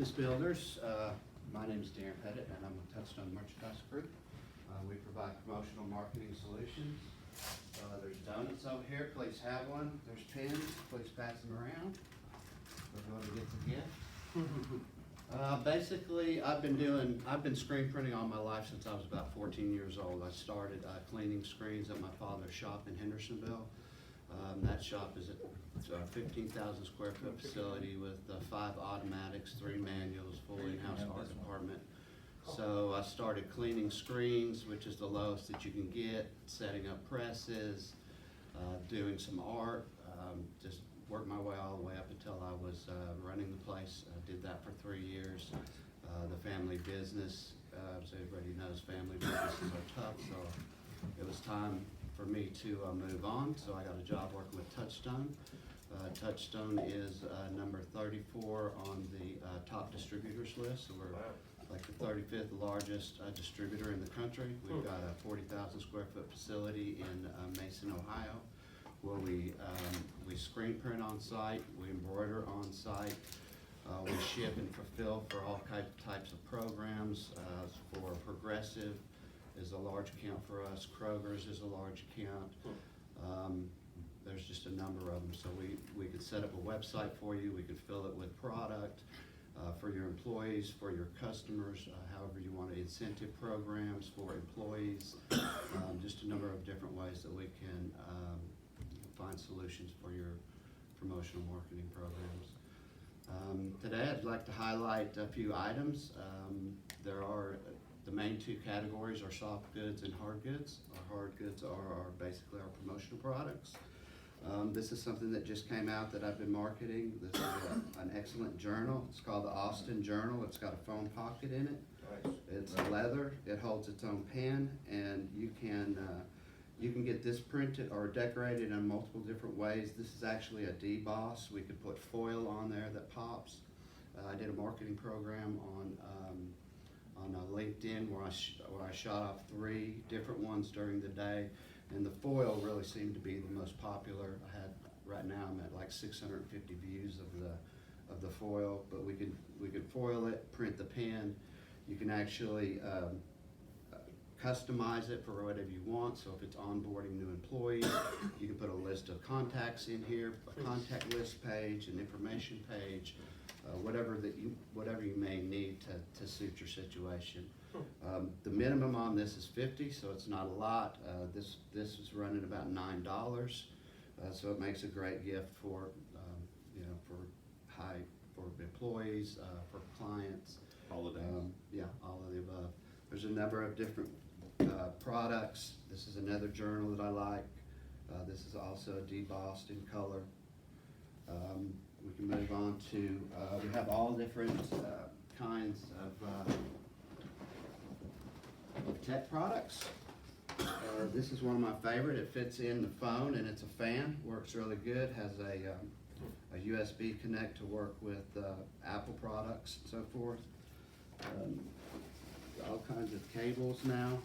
Business Builders. My name is Darren Pettit, and I'm with Touchstone Merchandise Group. We provide promotional marketing solutions. There's donuts over here. Please have one. There's pens. Please pass them around. Everyone gets a gift. Basically, I've been screen printing all my life since I was about 14 years old. I started cleaning screens at my father's shop in Hendersonville. That shop is a 15,000 square foot facility with 5 automatics, 3 manuals, full in-house art department. So I started cleaning screens, which is the lowest that you can get, setting up presses, doing some art, just worked my way all the way up until I was running the place. I did that for 3 years. The family business, as everybody knows, family businesses are tough, so it was time for me to move on. So I got a job working with Touchstone. Touchstone is number 34 on the top distributors list. So we're like the 35th largest distributor in the country. We've got a 40,000 square foot facility in Mason, Ohio, where we screen print on site, we embroider on site, we ship and fulfill for all types of programs. For Progressive is a large account for us. Kroger's is a large account. There's just a number of them. So we could set up a website for you. We could fill it with product for your employees, for your customers, however you want to, incentive programs for employees, just a number of different ways that we can find solutions for your promotional marketing programs. Today I'd like to highlight a few items. There are the main 2 categories are soft goods and hard goods. Our hard goods are basically our promotional products. This is something that just came out that I've been marketing. This is an excellent journal. It's called the Austin Journal. It's got a foam pocket in it. Nice. It's leather. It holds its own pen, and you can get this printed or decorated in multiple different ways. This is actually a deboss. We could put foil on there that pops. I did a marketing program on LinkedIn where I shot off 3 different ones during the day, and the foil really seemed to be the most popular. Right now I'm at like 650 views of the foil, but we could foil it, print the pen. You can actually customize it for whatever you want. So if it's onboarding new employees, you can put a list of contacts in here, a contact list page, an information page, whatever you may need to suit your situation. The minimum on this is $50, so it's not a lot. This is running about $9, so it makes a great gift for for employees, for clients. Holidays. Yeah, all of the above. There's a number of different products. This is another journal that I like. This is also debossed in color. We can move on to, we have all different kinds of tech products. This is one of my favorite. It fits in the phone, and it's a fan. Works really good. Has a USB connect to work with Apple products and so forth. All kinds of cables now.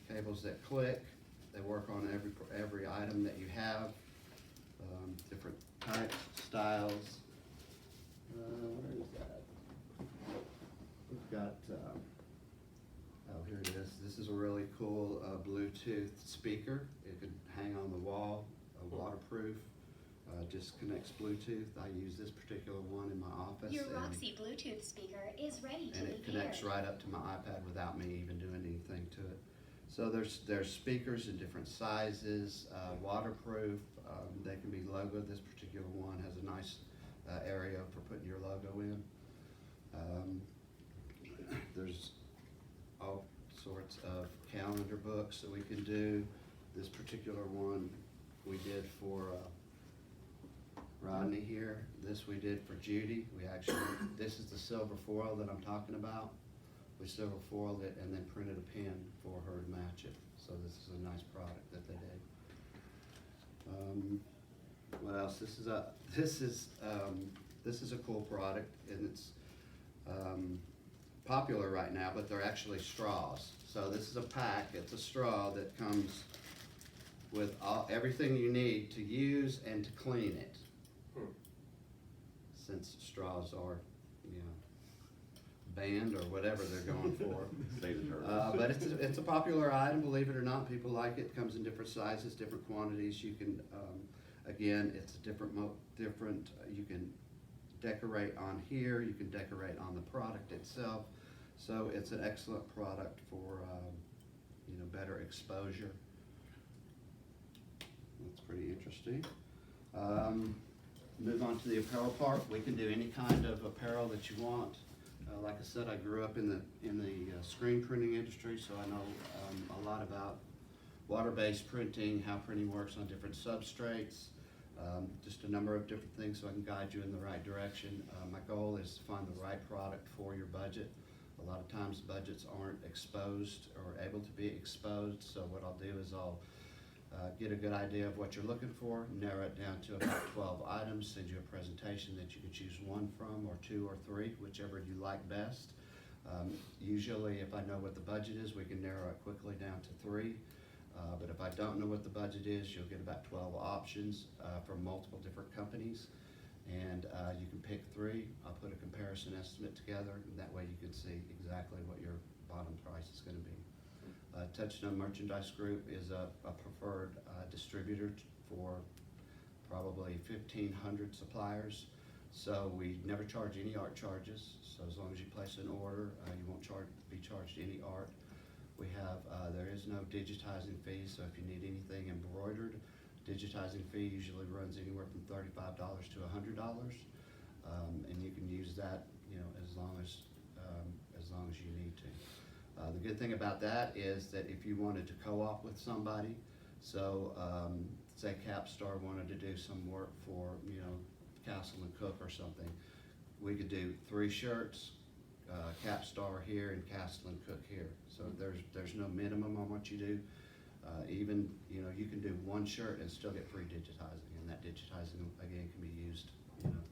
Cables that click. They work on every item that you have. Different types, styles. Where is that? We've got, oh, here it is. This is a really cool Bluetooth speaker. It could hang on the wall, waterproof. Just connects Bluetooth. I use this particular one in my office. Your Roxy Bluetooth speaker is ready to be paired. And it connects right up to my iPad without me even doing anything to it. So there's speakers in different sizes, waterproof. They can be logo. This particular one has a nice area for putting your logo in. There's all sorts of calendar books that we can do. This particular one we did for Rodney here. This we did for Judy. This is the silver foil that I'm talking about. We silver foiled it and then printed a pen for her to match it. So this is a nice product that they did. What else? This is a cool product, and it's popular right now, but they're actually straws. So this is a pack. It's a straw that comes with everything you need to use and to clean it. Since straws are, band or whatever they're going for. State of But it's a popular item, believe it or not. People like it. Comes in different sizes, different quantities. You can, again, it's a different. You can decorate on here. You can decorate on the product itself. So it's an excellent product for better exposure. That's pretty interesting. Move on to the apparel part. We can do any kind of apparel that you want. Like I said, I grew up in the screen printing industry, so I know a lot about water-based printing, how printing works on different substrates, just a number of different things so I can guide you in the right direction. My goal is to find the right product for your budget. A lot of times budgets aren't exposed or able to be exposed, so what I'll do is I'll get a good idea of what you're looking for, narrow it down to about 12 items, send you a presentation that you can choose one from, or two or three, whichever you like best. Usually if I know what the budget is, we can narrow it quickly down to three. But if I don't know what the budget is, you'll get about 12 options from multiple different companies. And you can pick three. I'll put a comparison estimate together, and that way you can see exactly what your bottom price is going to be. Touchstone Merchandise Group is a preferred distributor for probably 1,500 suppliers. So we never charge any art charges. So as long as you place an order, you won't be charged any art. We have, there is no digitizing fee, so if you need anything embroidered, digitizing fee usually runs anywhere from $35 to $100, and you can use that, as long as you need to. The good thing about that is that if you wanted to co-op with somebody, so say Capstar wanted to do some work for Castle and Cook or something, we could do 3 shirts, Capstar here and Castle and Cook here. So there's no minimum on what you do. Even you can do 1 shirt and still get free digitizing, and that digitizing again can be used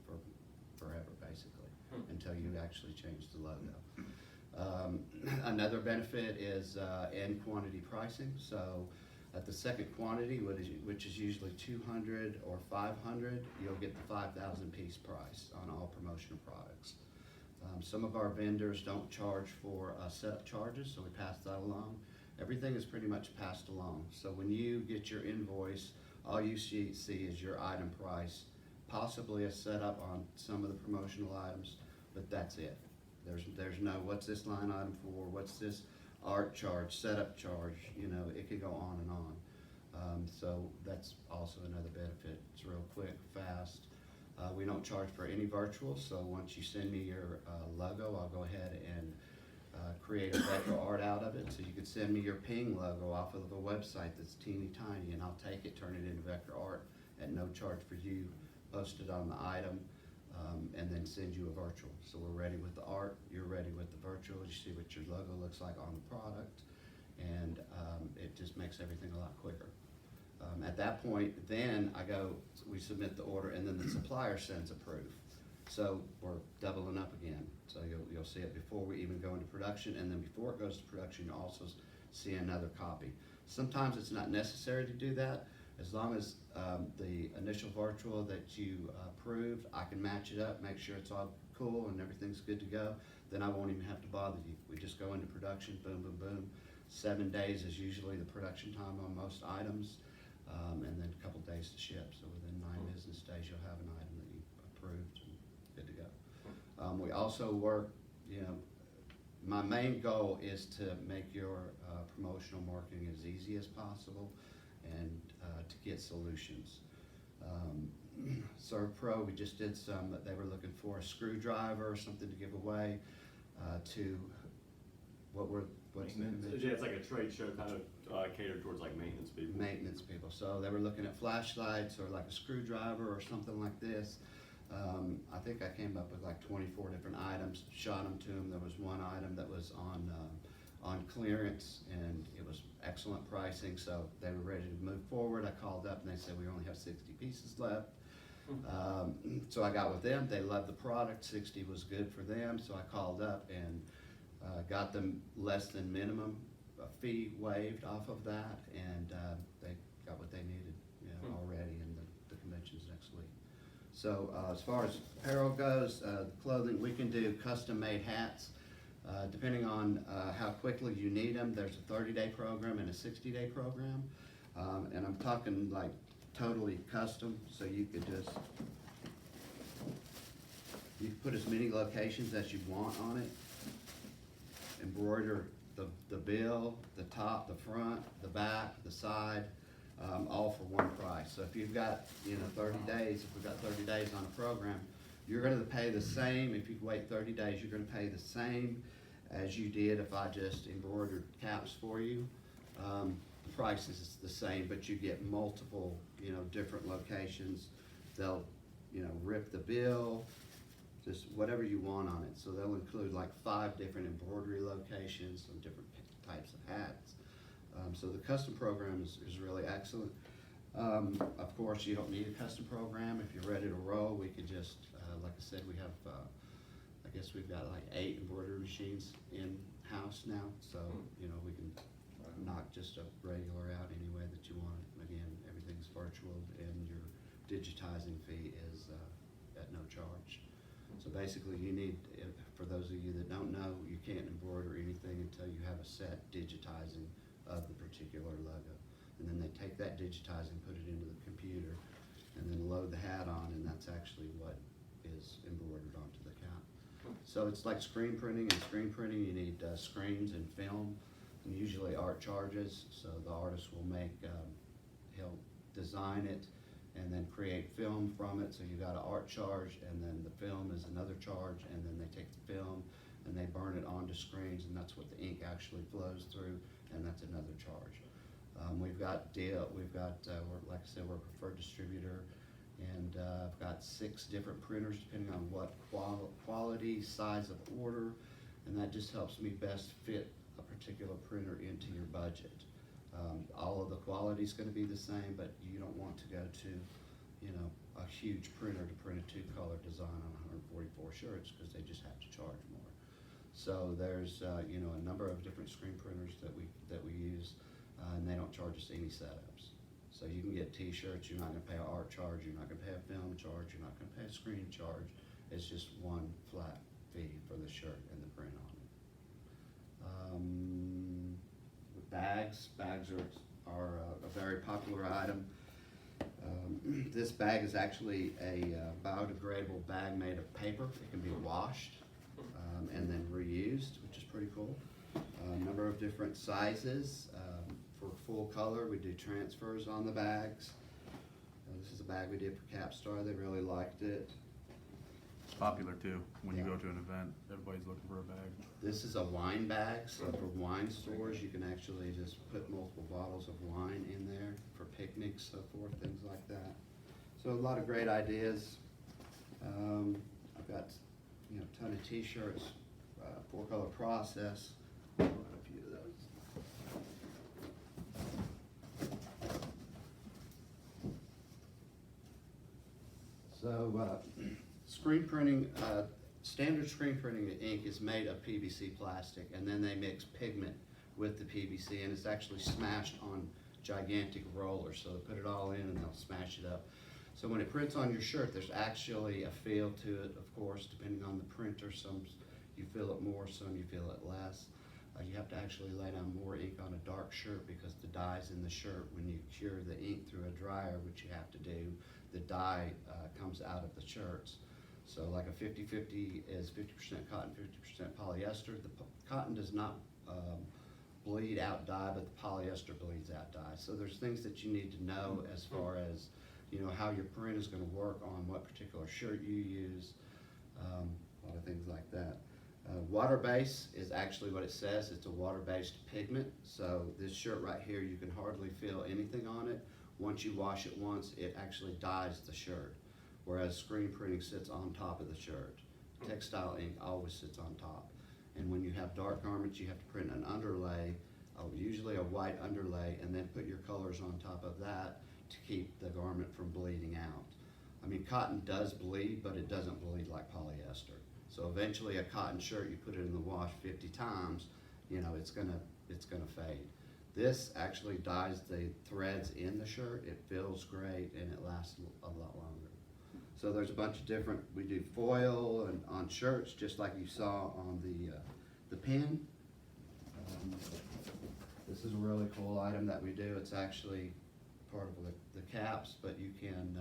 for forever basically until you actually change the logo. Another benefit is end quantity pricing. So at the second quantity, which is usually 200 or 500, you'll get the 5,000 piece price on all promotional products. Some of our vendors don't charge for setup charges, so we pass that along. Everything is pretty much passed along. So when you get your invoice, all you see is your item price, possibly a setup on some of the promotional items, but that's it. There's no what's this line item for, what's this art charge, setup charge, it could go on and on. So that's also another benefit. It's real quick, fast. We don't charge for any virtual, so once you send me your logo, I'll go ahead and create a vector art out of it. So you could send me your Ping logo off of a website that's teeny tiny, and I'll take it, turn it into vector art at no charge for you, post it on the item, and then send you a virtual. So we're ready with the art, you're ready with the virtual, you see what your logo looks like on the product, and it just makes everything a lot quicker. At that point, then we submit the order, and then the supplier sends a proof. So we're doubling up again. So you'll see it before we even go into production, and then before it goes to production, you'll also see another copy. Sometimes it's not necessary to do that. As long as the initial virtual that you approved, I can match it up, make sure it's all cool and everything's good to go, then I won't even have to bother you. We just go into production, boom, boom, boom. 7 days is usually the production time on most items, and then a couple days to ship. So within 9 business days, you'll have an item that you approved and good to go. We also work, my main goal is to make your promotional marketing as easy as possible and to get solutions. Serve Pro, we just did some, they were looking for a screwdriver or something to give away to what's the convention? Yeah, it's like a trade show kind of catered towards like maintenance people. Maintenance people. So they were looking at flashlights or like a screwdriver or something like this. I think I came up with like 24 different items, shot them to them. There was one item that was on clearance, and it was excellent pricing, so they were ready to move forward. I called up and they said we only have 60 pieces left. So I got with them. They loved the product. 60 was good for them, so I called up and got them less than minimum fee waived off of that, and they got what they needed already, and the convention's next week. So as far as apparel goes, the clothing, we can do custom made hats. Depending on how quickly you need them, there's a 30-day program and a 60-day program. And I'm talking like totally custom, so you could put as many locations as you want on it, embroider the bill, the top, the front, the back, the side, all for one price. So if you've got, 30 days, if we've got 30 days on a program, you're gonna pay the same. If you wait 30 days, you're gonna pay the same as you did if I just embroidered caps for you. The price is the same, but you get multiple, different locations. They'll, rip the bill, just whatever you want on it. So they'll include like 5 different embroidery locations, some different types of hats. So the custom program is really excellent. Of course, you don't need a custom program. If you're ready to roll, we could just, like I said, we have, I guess we've got like 8 embroidery machines in-house now. So, we can knock just a regular out any way that you want. Again, everything's virtual and your digitizing fee is at no charge. So basically you need, for those of you that don't know, you can't embroider anything until you have a set digitizing of the particular logo. And then they take that digitizing, put it into the computer, and then load the hat on, and that's actually what is embroidered onto the cap. So it's like screen printing. In screen printing you need screens and film, and usually art charges. So the artist will he'll design it and then create film from it. So you got an art charge, and then the film is another charge, and then they take the film and they burn it onto screens, and that's what the ink actually flows through, and that's another charge. We've got, like I said, we're a preferred distributor, and I've got 6 different printers depending on what quality, size of order, and that just helps me best fit a particular printer into your budget. All of the quality is going to be the same, but you don't want to go to, a huge printer to print a 2-color design on 144 shirts, because they just have to charge more. So there's, a number of different screen printers that we use, and they don't charge us any setups. So you can get T-shirts. You're not going to pay an art charge. You're not going to pay a film charge. You're not going to pay a screen charge. It's just one flat fee for the shirt and the print on it. Bags are a very popular item. This bag is actually a biodegradable bag made of paper. It can be washed and then reused, which is pretty cool. A number of different sizes. For full color, we do transfers on the bags. This is a bag we did for Capstar. They really liked it. It's popular too. When you Yeah. go to an event, everybody's looking for a bag. This is a wine bag, so for wine stores, you can actually just put multiple bottles of wine in there for picnics, so forth, things like that. So a lot of great ideas. I've got, a ton of T-shirts, 4-color process. I'll run a few of those. So screen printing, standard screen printing ink is made of PVC plastic, and then they mix pigment with the PVC, and it's actually smashed on gigantic rollers. So they put it all in and they'll smash it up. So when it prints on your shirt, there's actually a feel to it, of course, depending on the printer. Some you feel it more, some you feel it less. You have to actually lay down more ink on a dark shirt, because the dye's in the shirt. When you cure the ink through a dryer, which you have to do, the dye comes out of the shirts. So like a 50-50 is 50% cotton, 50% polyester. The cotton does not bleed out dye, but the polyester bleeds out dye. So there's things that you need to know as far as, how your print is going to work on what particular shirt you use, a lot of things like that. Water-based is actually what it says. It's a water-based pigment. So this shirt right here, you can hardly feel anything on it. Once you wash it once, it actually dyes the shirt, whereas screen printing sits on top of the shirt. Textile ink always sits on top. And when you have dark garments, you have to print an underlay, usually a white underlay, and then put your colors on top of that to keep the garment from bleeding out. I mean, cotton does bleed, but it doesn't bleed like polyester. So eventually a cotton shirt, you put it in the wash 50 times, it's gonna fade. This actually dyes the threads in the shirt. It feels great and it lasts a lot longer. So there's a bunch of different, we do foil and on shirts, just like you saw on the The pin, this is a really cool item that we do. It's actually part of the caps, but you can,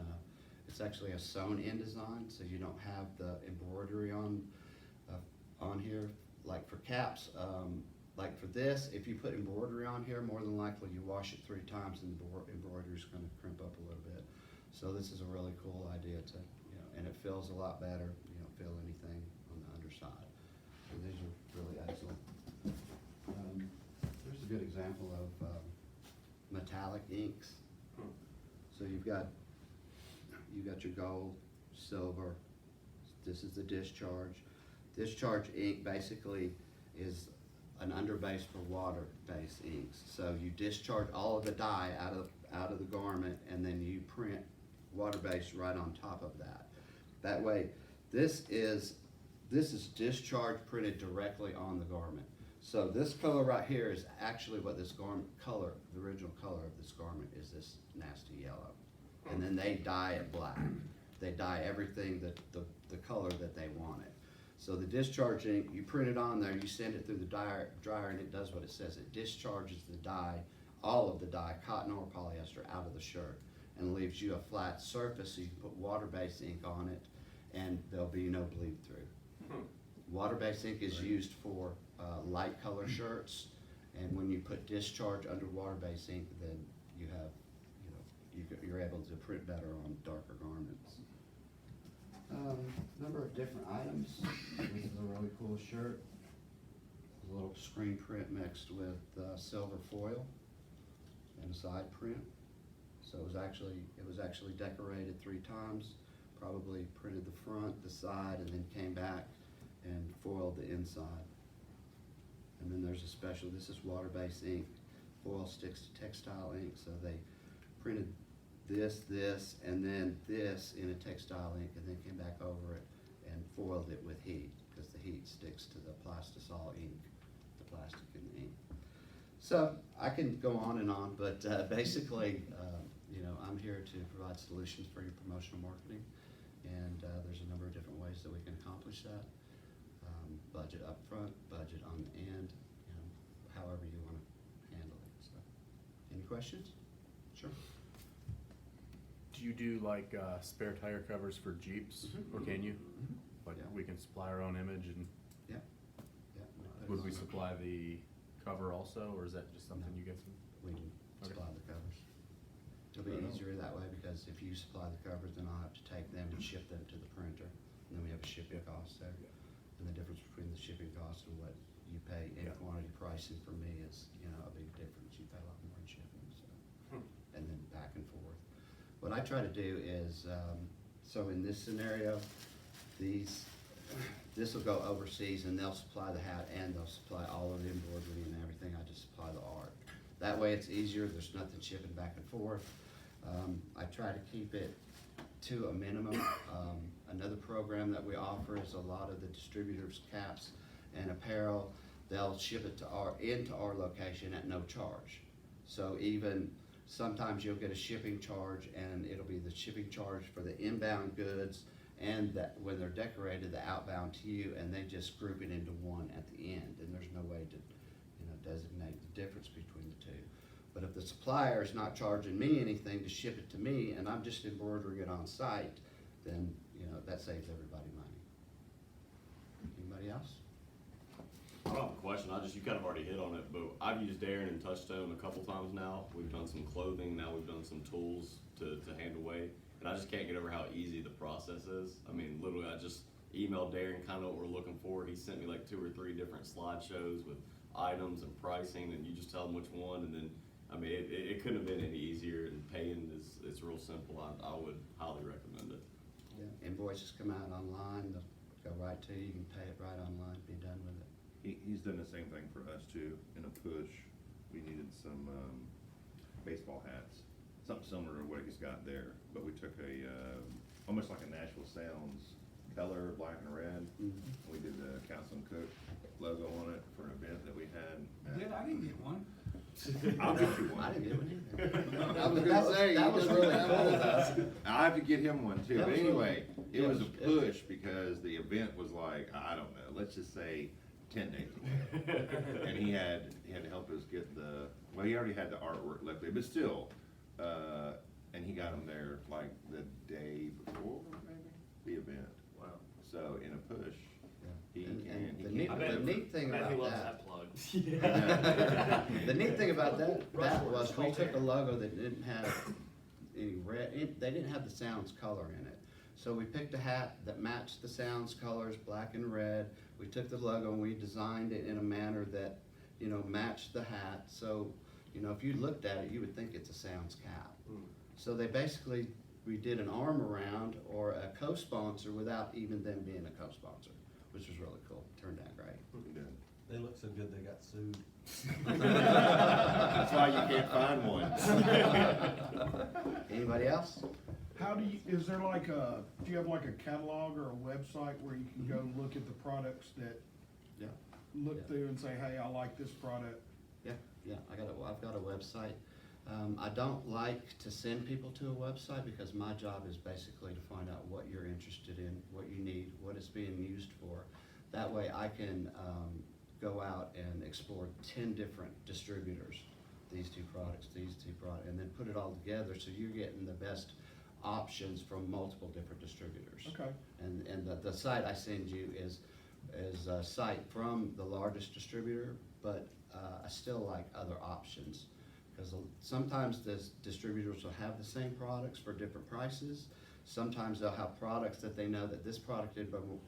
it's actually a sewn-in design, so you don't have the embroidery on here. Like for caps, like for this, if you put embroidery on here, more than likely you wash it 3 times and the embroidery is gonna crimp up a little bit. So this is a really cool idea to, and it feels a lot better. You don't feel anything on the underside. So these are really excellent. Here's a good example of metallic inks. So you've got your gold, silver. This is the discharge. Discharge ink basically is an underbase for water-based inks. So you discharge all of the dye out of the garment, and then you print water-based right on top of that. That way, this is discharge printed directly on the garment. So this color right here is actually what this garment color, the original color of this garment is this nasty yellow. And then they dye it black. They dye everything the color that they want it. So the discharge ink, you print it on there, you send it through the dryer, and it does what it says. It discharges the dye, all of the dye, cotton or polyester, out of the shirt, and leaves you a flat surface so you can put water-based ink on it, and there'll be no bleed through. Water-based ink is used for light color shirts, and when you put discharge under water-based ink, then you have, you're able to print better on darker garments. Number of different items. This is a really cool shirt. A little screen print mixed with silver foil and a side print. So it was actually decorated 3 times. Probably printed the front, the side, and then came back and foiled the inside. And then there's a special. This is water-based ink. Foil sticks to textile ink, so they printed this, and then this in a textile ink, and then came back over it and foiled it with heat, because the heat sticks to the plastisol ink, the plastic in the ink. So I can go on and on, but basically, I'm here to provide solutions for your promotional marketing, and there's a number of different ways that we can accomplish that. Budget up front, budget on the end, however you want to handle it. So, any questions? Sure. Do you do like spare tire covers for Jeeps, or can you? Like Yeah. we can supply our own image, and Yeah. would we supply the cover also, or is that just something you get? We can Okay. supply the covers. It'll be easier that way, because if you supply the covers, then I'll have to take them and ship them to the printer, and then we have a shipping cost there. And the difference between the shipping cost and what you pay in quantity pricing for me is, a big difference. You pay a lot more in shipping, so, and then back and forth. What I try to do is, so in this scenario, this will go overseas, and they'll supply the hat, and they'll supply all of the embroidery and everything. I just supply the art. That way it's easier. There's nothing shipping back and forth. I try to keep it to a minimum. Another program that we offer is a lot of the distributors' caps and apparel. They'll ship it into our location at no charge. So even sometimes you'll get a shipping charge, and it'll be the shipping charge for the inbound goods, and that when they're decorated, the outbound to you, and they just group it into one at the end, and there's no way to designate the difference between the two. But if the supplier is not charging me anything to ship it to me, and I'm just embroidering it on site, then that saves everybody money. Anybody else? I don't have a question, you kind of already hit on it, but I've used Darren and Touchstone a couple times now. We've done some clothing, now we've done some tools to hand away, and I just can't get over how easy the process is. I mean, literally, I just emailed Darren kind of what we're looking for. He sent me like 2 or 3 different slideshows with items and pricing, and you just tell them which one, and then, I mean, it couldn't have been any easier, and paying it's real simple. I would highly recommend it. Yeah, invoices come out online, they'll go right to you, you can pay it right online, be done with it. He's done the same thing for us too. In a push, we needed some baseball hats, something similar to what he's got there. But we took almost like a Nashville Sounds color, black and red. Mm-hmm. We did the Councilman Cook logo on it for an event that we had. I didn't get one. I'll get you one. I didn't get one either. I was gonna say, that was really cool. I have to get him one too. That But was anyway, really- it was a it was- push because the event was like, I don't know, let's just say 10 days away. And he had to help us get well, he already had the artwork luckily, but still, and he got them there like the day before, maybe, the event. Wow. So in a push, he And can. the he neat, can the deliver. neat thing I bet about he loves that. that plug. The neat thing about that Rushmore, was it's we called took a there. logo that didn't have any red, they didn't have the Sounds color in it. So we picked a hat that matched the Sounds colors, black and red. We took the logo and we designed it in a manner that, you know, matched the hat. So, you know, if you looked at it, you would think it's a Sounds cap. So they basically, we did an arm around or a co-sponsor without even them being a co-sponsor, which was really cool. Turned out great. He did. They look so good, they got sued. That's why you can't find one. Anybody else? How do you, is there like do you have like a catalog or a website where you can go look at the products that Yeah. look Yeah. through and say, hey, I like this product? Yeah, I've got a website. I don't like to send people to a website because my job is basically to find out what you're interested in, what you need, what it's being used for. That way I can go out and explore 10 different distributors, these two products, and then put it all together so you're getting the best options from multiple different distributors. Okay. And the site I send you is a site from the largest distributor, but I still like other options. Because sometimes the distributors will have the same products for different prices. Sometimes they'll have products that they know that this product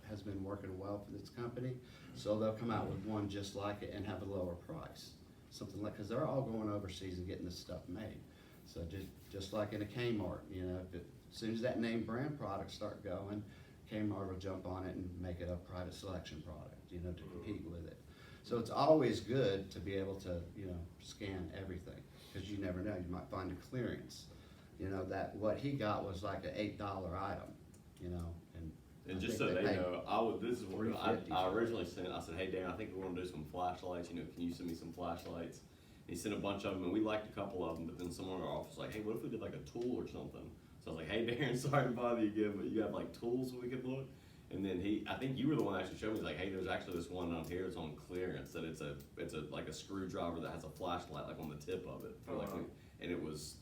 has been working well for this company, so they'll come out with one just like it and have a lower price. Something like, because they're all going overseas and getting this stuff made. So just like in a Kmart, you know, as soon as that name brand products start going, Kmart will jump on it and make it a private selection product, you know, to compete with it. So it's always good to be able to, you know, scan everything, because you never know, you might find a clearance. You know, that what he got was like an $8 item, you know, and. And I just think so they paid know, this is what $3.50 I for it. originally sent. I said, hey Dan, I think we're gonna do some flashlights. You know, can you send me some flashlights? And he sent a bunch of them, and we liked a couple of them. But then someone in our office was like, hey, what if we did like a tool or something? So I was like, hey Darren, sorry to bother you again, but you have like tools we could look. And then I think you were the one that actually showed me. He's like, hey, there's actually this one on here. It's on clearance. That it's like a screwdriver that has a flashlight like on the tip of it. And it was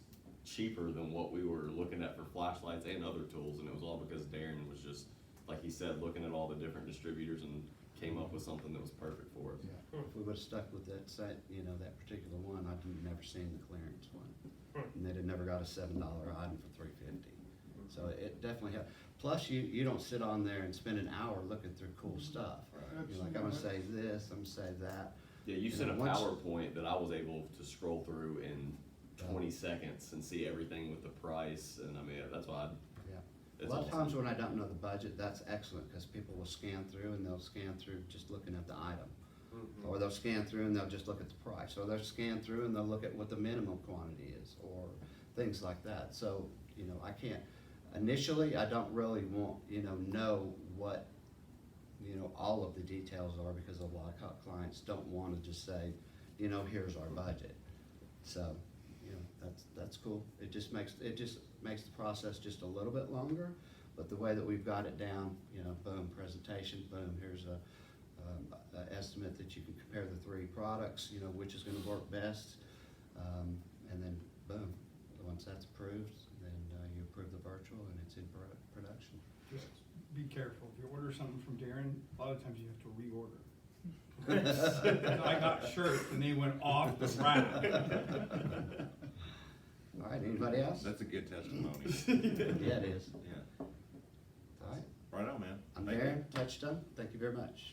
cheaper than what we were looking at for flashlights and other tools. And it was all because Darren was just, like he said, looking at all the different distributors and came up with something that was perfect for us. Yeah. If we would've stuck with that site, you know, that particular one, I'd never seen the clearance one. And they'd have never got a $7 item for $3.50. So it definitely helped. Plus, you don't sit on there and spend an hour looking through cool stuff. You're like, I'm gonna say this, I'm gonna say that. Yeah, you You sent a know, once- PowerPoint that I was able to scroll through in 20 seconds and see everything with the price. And I mean, that's why Yeah. it's A lot of awesome. times when I don't know the budget, that's excellent, because people will scan through and they'll scan through just looking at the item. Or they'll scan through and they'll just look at the price, or they'll scan through and they'll look at what the minimum quantity is, or things like that. So, you know, initially, I don't really want, know what, all of the details are, because a lot of clients don't wanna just say, here's our budget. So, that's cool. It just makes the process just a little bit longer, but the way that we've got it down, boom, presentation, boom, here's a estimate that you can compare the three products, which is gonna work best. And then boom, once that's approved, then you approve the virtual and it's in production. Just be careful. If you order something from Darren, a lot of times you have to reorder. I got shirts and they went off the rack. All right, anybody else? That's a good testimony. Yeah, it is. Yeah. All right, Right on, man. I'm Thank you. Darren, Touchstone. Thank you very much.